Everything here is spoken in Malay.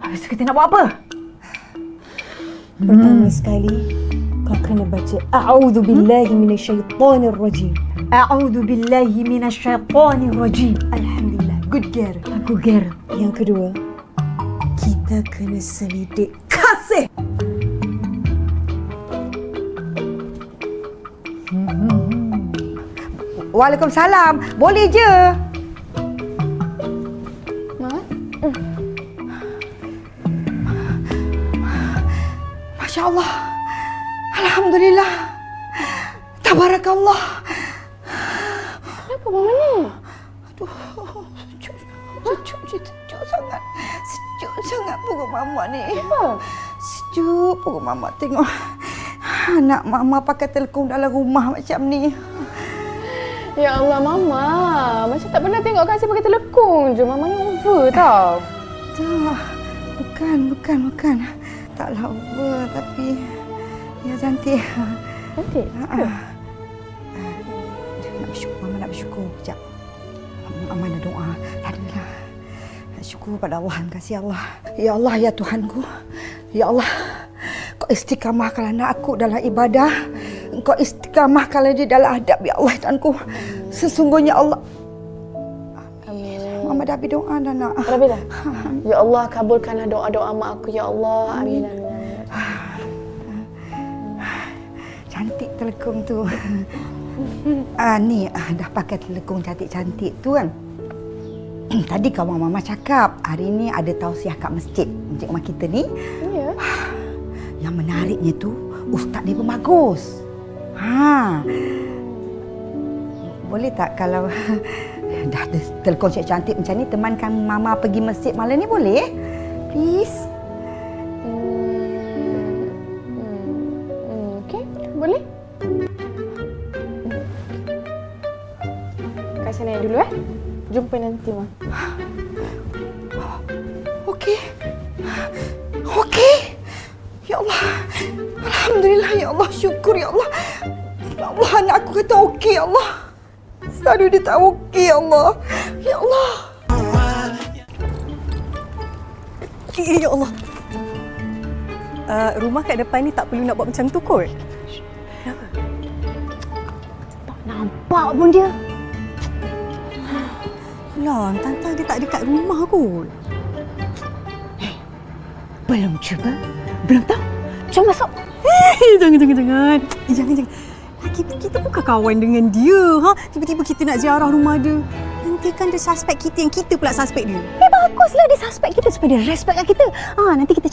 Habis tu kita nak buat apa? Pertama sekali, kau kena baca A'udzu billahi minasyaitonir rajim. A'udzu billahi minasyaitonir rajim. Alhamdulillah, good girl. Aku ger. Yang kedua, kita kena selidik kasih. Waalaikumsalam. Boleh je. Masya Allah. Alhamdulillah. Tabarakallah. Kenapa Mama ni? Aduh, sejuk sangat. Sejuk sangat perut Mama ni. Apa? Sejuk perut Mama tengok anak Mama pakai telekung dalam rumah macam ni. Ya Allah Mama, macam tak pernah tengok Kasih pakai telekung je. Mama ni over tau. Tak, bukan. Taklah over tapi ya cantik. Cantik? Nak bersyukur, Mama nak bersyukur. Sekejap. Mama nak doa. Alhamdulillah. Nak syukur pada Allah. Terima kasih Allah. Ya Allah, ya Tuhanku. Ya Allah. Kau istiqamahkan anak aku dalam ibadah. Engkau istiqamahkan dia dalam adab, ya Allah Tuhanku. Sesungguhnya Allah. Amin. Mama dah habis doa dah nak. Dah habis dah? Ya Allah, kabulkanlah doa-doa mak aku, Ya Allah. Amin. Cantik telekung tu. Ni dah pakai telekung cantik-cantik tu kan. Tadi kawan Mama cakap hari ni ada tausiah kat masjid rumah kita ni. Ya. Yang menariknya tu ustaz dia pun bagus. Boleh tak kalau dah ada telekung cantik macam ni temankan Mama pergi masjid malam ni boleh? Please. Okey, boleh? Kasih naik dulu Jumpa nanti, Ma. Okey. Ya Allah. Alhamdulillah, ya Allah. Syukur, ya Allah. Ya Allah, anak aku kata okey, ya Allah. Selalu dia tak okey, ya Allah. Ya Allah. Ya Allah. Rumah kat depan ni tak perlu nak buat macam tu kot. Tak nampak pun dia. Lah, Tante dia tak dekat rumah kot. Belum cuba? Belum tahu? Jom masuk. Jangan. Lagi kita bukan kawan dengan dia. Tiba-tiba kita nak ziarah rumah dia. Nanti kan dia suspek kita yang kita pula suspek dia. Baguslah dia suspek kita supaya dia respect kat kita. Nanti kita